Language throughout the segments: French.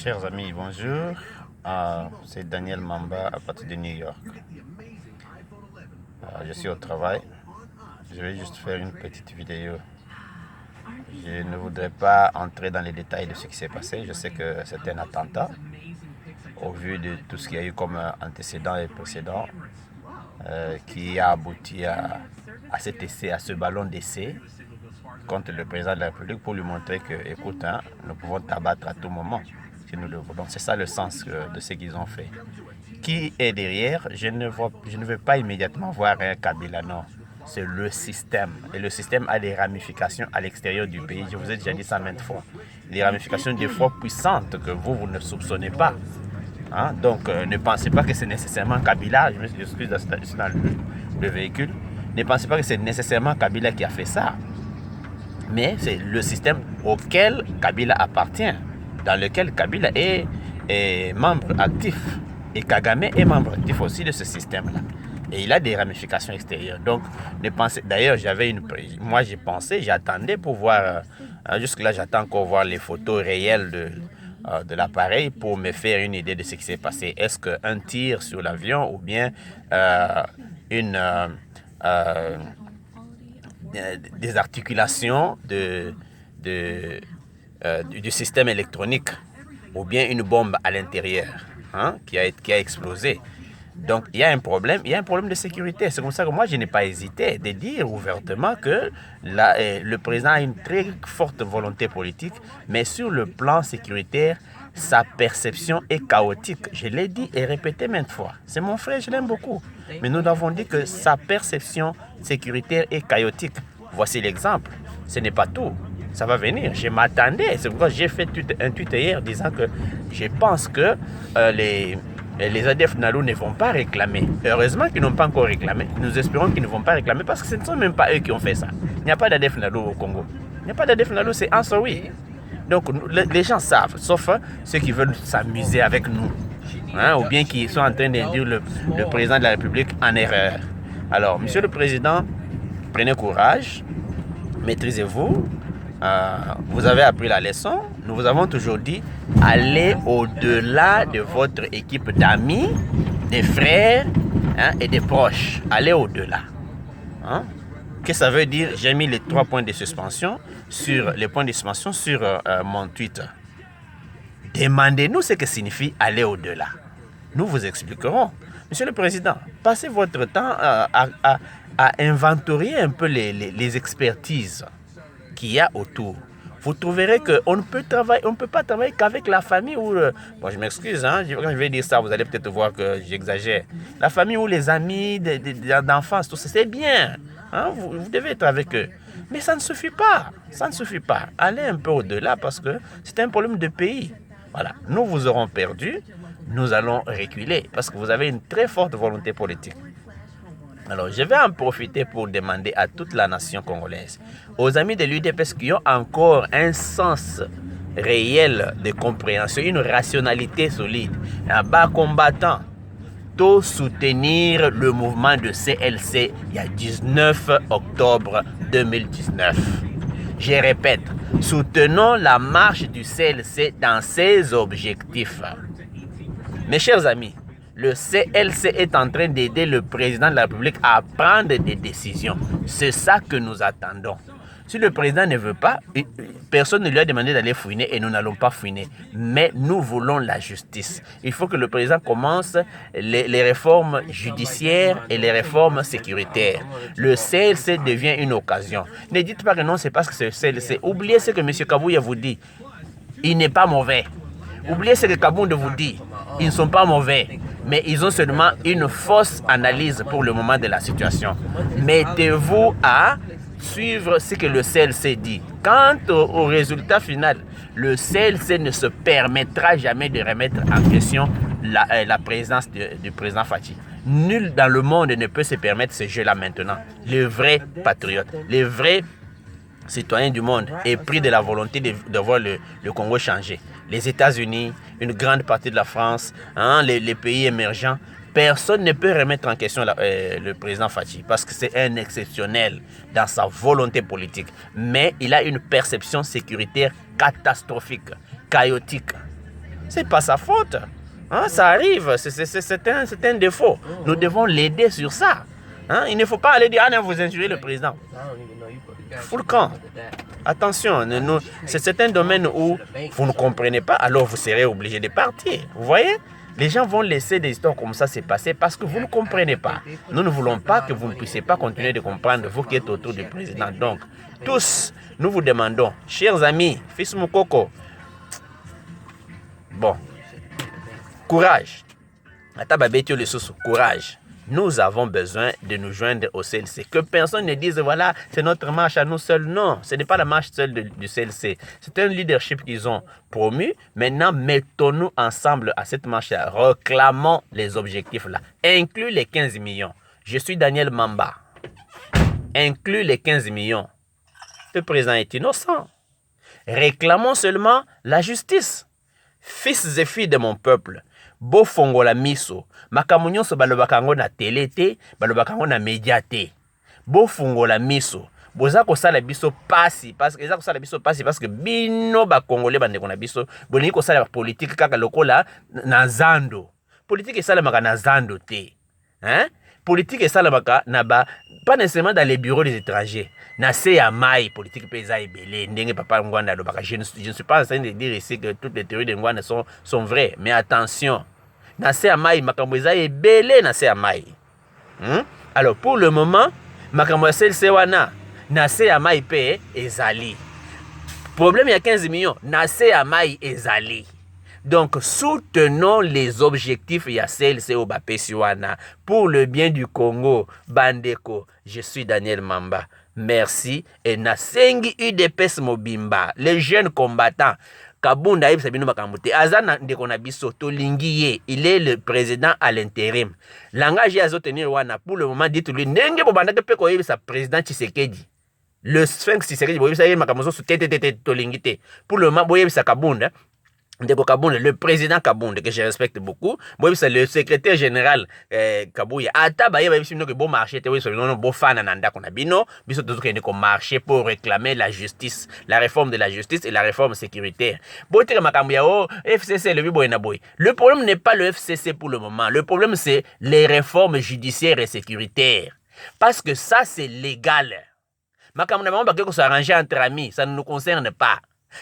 Chers amis, bonjour. C'est Daniel Mamba à partir de New York. Je suis au travail. Je vais juste faire une petite vidéo. Je ne voudrais pas entrer dans les détails de ce qui s'est passé. Je sais que c'est un attentat. Au vu de tout ce qu'il y a eu comme antécédent et précédent, qui a abouti à cet essai, à ce ballon d'essai contre le président de la République pour lui montrer que, écoute, nous pouvons t'abattre à tout moment si nous le voulons. C'est ça le sens de ce qu'ils ont fait. Qui est derrière? Je ne veux pas immédiatement voir un Kabila, non. C'est le système. Et le système a des ramifications à l'extérieur du pays. Je vous ai déjà dit ça maintes fois. Des ramifications des fois puissantes que vous ne soupçonnez pas. Donc, ne pensez pas que c'est nécessairement Kabila. Je m'excuse dans le véhicule. Ne pensez pas que c'est nécessairement Kabila qui a fait ça. Mais c'est le système auquel Kabila appartient, dans lequel Kabila est membre actif. Et Kagame est membre actif aussi de ce système-là. Et il a des ramifications extérieures. Donc, ne pensez... D'ailleurs, moi, j'ai pensé, j'attendais pour voir... jusque-là, j'attends encore voir les photos réelles de l'appareil pour me faire une idée de ce qui s'est passé. Est-ce qu'un tir sur l'avion ou bien des articulations du système électronique ou bien une bombe à l'intérieur qui a explosé. Donc il y a un problème de sécurité. C'est comme ça que moi je n'ai pas hésité de dire ouvertement que le président a une très forte volonté politique, mais sur le plan sécuritaire, sa perception est chaotique. Je l'ai dit et répété maintes fois. C'est mon frère, je l'aime beaucoup. Mais nous avons dit que sa perception sécuritaire est chaotique. Voici l'exemple. Ce n'est pas tout. Ça va venir. Je m'attendais. C'est pourquoi j'ai fait un tweet hier disant que je pense que les ADF Nalu ne vont pas réclamer. Heureusement qu'ils n'ont pas encore réclamé. Nous espérons qu'ils ne vont pas réclamer parce que ce ne sont même pas eux qui ont fait ça. Il n'y a pas d'ADF Nalu au Congo. Il n'y a pas d'ADF Nalu, c'est Ansoui. Donc les gens savent, sauf ceux qui veulent s'amuser avec nous. Ou bien qui sont en train d'induire le président de la République en erreur. Alors, monsieur le président, prenez courage, maîtrisez-vous. Vous avez appris la leçon. Nous vous avons toujours dit, allez au-delà de votre équipe d'amis, des frères et des proches. Allez au-delà. Qu'est-ce que ça veut dire? J'ai mis les 3 points de suspension sur mon Twitter. Demandez-nous ce que signifie aller au-delà. Nous vous expliquerons. Monsieur le Président, passez votre temps à inventorier un peu les expertises qu'il y a autour. Vous trouverez qu'on ne peut pas travailler qu'avec la famille ou... Bon, je m'excuse, quand je vais dire ça, vous allez peut-être voir que j'exagère. La famille ou les amis d'enfance, tout ça, c'est bien. Vous devez être avec eux. Mais ça ne suffit pas. Ça ne suffit pas. Allez un peu au-delà parce que c'est un problème de pays. Voilà. Nous vous aurons perdu. Nous allons reculer parce que vous avez une très forte volonté politique. Alors, je vais en profiter pour demander à toute la nation congolaise, aux amis de l'UDPS qui ont encore un sens réel de compréhension, une rationalité solide, un bas combattant, de soutenir le mouvement de CLC il y a 19 octobre 2019. Je répète, soutenons la marche du CLC dans ses objectifs. Mes chers amis, le CLC est en train d'aider le président de la République à prendre des décisions. C'est ça que nous attendons. Si le président ne veut pas, personne ne lui a demandé d'aller fouiner et nous n'allons pas fouiner. Mais nous voulons la justice. Il faut que le président commence les réformes judiciaires et les réformes sécuritaires. Le CLC devient une occasion. Ne dites pas que non, c'est parce que c'est le CLC. Oubliez ce que M. Kabouya vous dit. Il n'est pas mauvais. Oubliez ce que Kabound vous dit. Ils ne sont pas mauvais, mais ils ont seulement une fausse analyse pour le moment de la situation. Mettez-vous à suivre ce que le CLC dit. Quant au résultat final, le CLC ne se permettra jamais de remettre en question la présence du président Fachi. Nul dans le monde ne peut se permettre ce jeu-là maintenant. Les vrais patriotes, les vrais citoyens du monde épris de la volonté de voir le Congo changer. Les États-Unis, une grande partie de la France, les pays émergents, personne ne peut remettre en question le président Fachi parce que c'est un exceptionnel dans sa volonté politique. Mais il a une perception sécuritaire catastrophique, chaotique. C'est pas sa faute. Hein, ça arrive, c'est un défaut. Nous devons l'aider sur ça. Hein, il ne faut pas aller dire, ah non, vous injuriez le président. Full le camp. Attention, c'est un domaine où vous ne comprenez pas, alors vous serez obligé de partir. Vous voyez? Les gens vont laisser des histoires comme ça se passer parce que vous ne comprenez pas. Nous ne voulons pas que vous ne puissiez pas continuer de comprendre, vous qui êtes autour du président. Donc, tous, nous vous demandons, chers amis, fils Moukoko, bon, courage. Courage. Nous avons besoin de nous joindre au CLC. Que personne ne dise, voilà, c'est notre marche à nous seuls. Non, ce n'est pas la marche seule du CLC. C'est un leadership qu'ils ont promu. Maintenant, mettons-nous ensemble à cette marche-là. Réclamons les objectifs-là. Inclus les 15 millions. Je suis Daniel Mamba. Inclus les 15 millions. Le président est innocent. Réclamons seulement la justice. Fils et filles de mon peuple, bo fongola miso, makambo nyonso balobaka yango na télé te, balobaka yango na média te. Bo fongola miso, boza kosala biso pasi parce que bino ba congolais bandeko na biso, bolingi kosala politique kaka lokola na zando. Politique esalemaka na zando te. Hein? Politique esalemaka na ba pas nécessairement dans les bureaux des étrangers. Na se ya mai politique pesa ebele ndenge papa Ngwanda lobaka. Je ne suis pas en train de dire ici que toutes les théories de Ngwanda sont vraies, mais attention. Na se ya mai makambo eza ebele na se ya mai. Alors pour le moment, makambo ya CLC wana na se ya mai pe ezali. Problème il y a 15 millions, na se ya mai ezali. Donc, soutenons les objectifs ya CLC au Bapesiwana pour le bien du Congo. Bandeko, je suis Daniel Mamba. Merci. Et Nasengi UDPS Mobimba, les jeunes combattants. Kabunda Sabino Makamute, Azana Ndekonabiso, Tolingiye, il est le président à l'intérim. Langage à tenir Wana, pour le moment, dites-lui, Nenge Bobandake Peko sa président Tshisekedi. Le Sphinx Tshisekedi, Boyebisa Makamoso, Tolingite. Pour le moment, Boyebisa Kabunda. Le président Kabunda, que je respecte beaucoup, c'est le secrétaire général Kabouya. Ata baye ba biso que bon marché te non bon fan nanda kona bino, biso tozo kende ko marché pour réclamer la justice, la réforme de la justice et la réforme sécuritaire. Bote makambo ya o FCC le bibo na boy. Le problème n'est pas le FCC pour le moment. Le problème c'est les réformes judiciaires et sécuritaires. Parce que ça c'est légal. Makambo na ba ko s'arranger entre amis, ça ne nous concerne pas.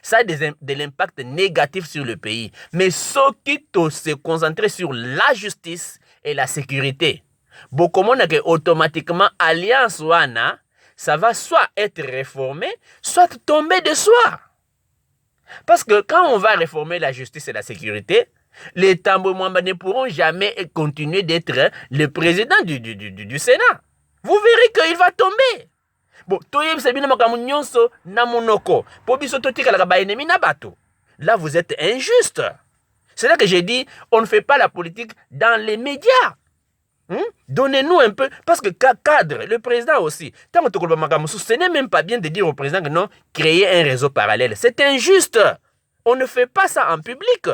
Ça a de l'impact négatif sur le pays. Mais ce qui se concentrer sur la justice et la sécurité. Beaucoup de monde automatiquement alliance wana, ça va soit être réformé, soit tomber de soi. Parce que quand on va réformer la justice et la sécurité, les Tambo Mwamba ne pourront jamais continuer d'être le président du Sénat. Vous verrez qu'il va tomber. Bon, là, vous êtes injuste. C'est là que j'ai dit, on ne fait pas la politique dans les médias. Donnez-nous un peu, parce que cadre, le président aussi, ce n'est même pas bien de dire au président que non, créer un réseau parallèle. C'est injuste. On ne fait pas ça en public.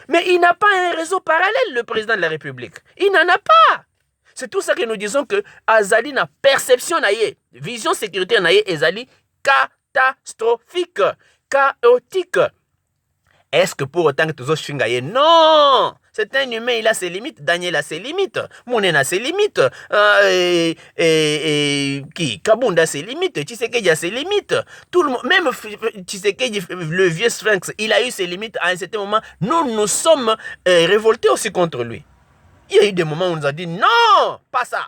Mais il n'a pas un réseau parallèle, le président de la République. Il n'en a pas. C'est tout ça que nous disons que Azali na perception naïe, vision sécuritaire naïe, Azali catastrophique, chaotique. Est-ce que pour autant que tous autres chingaye? Non! C'est un humain, il a ses limites. Daniel a ses limites. Mounen a ses limites. Kabunda a ses limites. Tshisekedi a ses limites. Tout le monde, même Tshisekedi, le vieux Sphinx, il a eu ses limites à un certain moment. Nous sommes révoltés aussi contre lui. Il y a eu des moments où on nous a dit non, pas ça.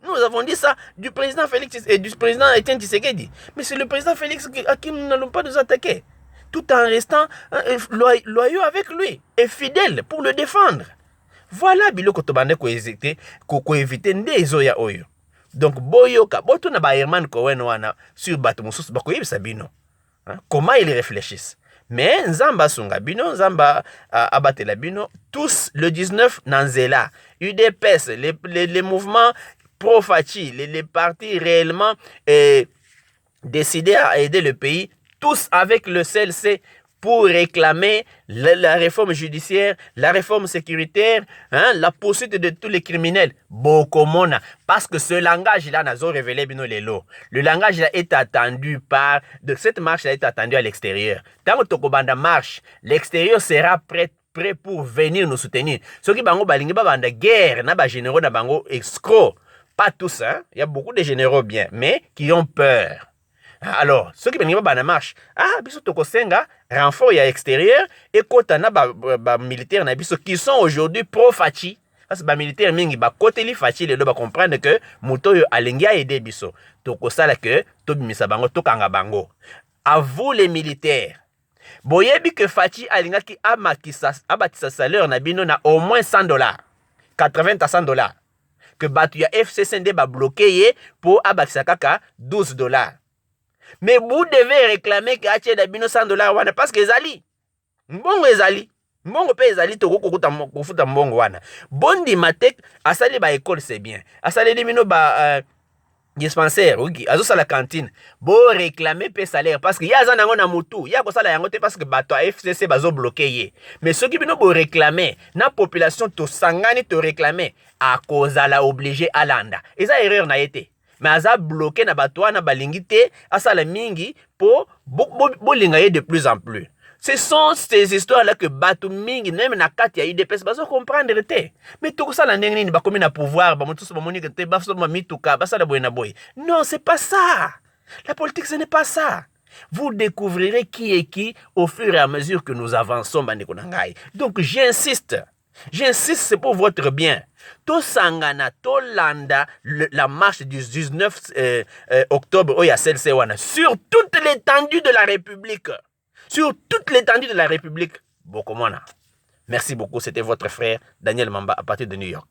Nous avons dit ça du président Félix et du président Etienne Tshisekedi. Mais c'est le président Félix à qui nous n'allons pas nous attaquer. Tout en restant loyaux avec lui et fidèles pour le défendre. Voilà biloko tobande ko éviter ndezo ya oyo. Donc boyoka boto na ba Herman Cohen wana sur bato mususu bakoyeba sabino. Comment ils réfléchissent. Mais Nzamba Sungabino, Nzamba Abatelabino, tous le 19 Nanzela, UDPS, les mouvements pro-Fachi, les partis réellement décidés à aider le pays, tous avec le CLC pour réclamer la réforme judiciaire, la réforme sécuritaire, hein, la poursuite de tous les criminels. Bokomona. Parce que ce langage-là n'a pas révélé bino lelo. Le langage-là est attendu par... De cette marche-là est attendue à l'extérieur. Tant que Tokobanda marche, l'extérieur sera prêt pour venir nous soutenir. Ceux qui bango balingi banda guerre, na ba généraux na bango escrocs. Pas tous, hein. Il y a beaucoup de généraux bien, mais qui ont peur. Alors, ceux qui viennent à la marche, biso toko senga, renfort à extérieur, et kota na ba militaires na biso qui sont aujourd'hui pro-Fachi. Parce que ba militaires mingi ba côté li Fachi le ba comprendre que moto yo alengi a aider biso. Toko sala que to bimisa bango to kanga bango. À vous les militaires. Boyebi que Fachi alinga ki abatisa salaire na bino na au moins $100. 80 à $100. Que batu ya FCCND ba bloqué pour abatisa kaka $12. Mais vous devez réclamer que atie da bino $100 wana parce que ezali. Mbongo ezali. Mbongo pe ezali to kofuta mbongo wana. Bondi matek asali ba école c'est bien. Asali bino ba dispensaire, oui, azo la cantine. Bo réclamer pe salaire parce que ya za nango na mutu. Ya ko sala yango te parce que bato a FCC bazo bloqué ye. Mais ceux qui bino bo réclamer na population to sangani to réclamer à cause la obligé à landa. Eza erreur na yete. Mais aza bloqué na bato na balingi te asala mingi pour bolinga ye de plus en plus. Ce sont ces histoires-là que bato mingi, même na kati ya UDPS, bazo comprendre te. Mais tout ça, la nengni ni bakomi na pouvoir, ba mutu ba moni te ba so ma mituka, ba sala boy na boy. Non, c'est pas ça. La politique, ce n'est pas ça. Vous découvrirez qui est qui au fur et à mesure que nous avançons, bandeko nangai. Donc, j'insiste, c'est pour votre bien. To sangana, to landa, la marche du 19 octobre, oya celle-ci wana, sur toute l'étendue de la République. Sur toute l'étendue de la République. Bokomona. Merci beaucoup, c'était votre frère Daniel Mamba à partir de New York.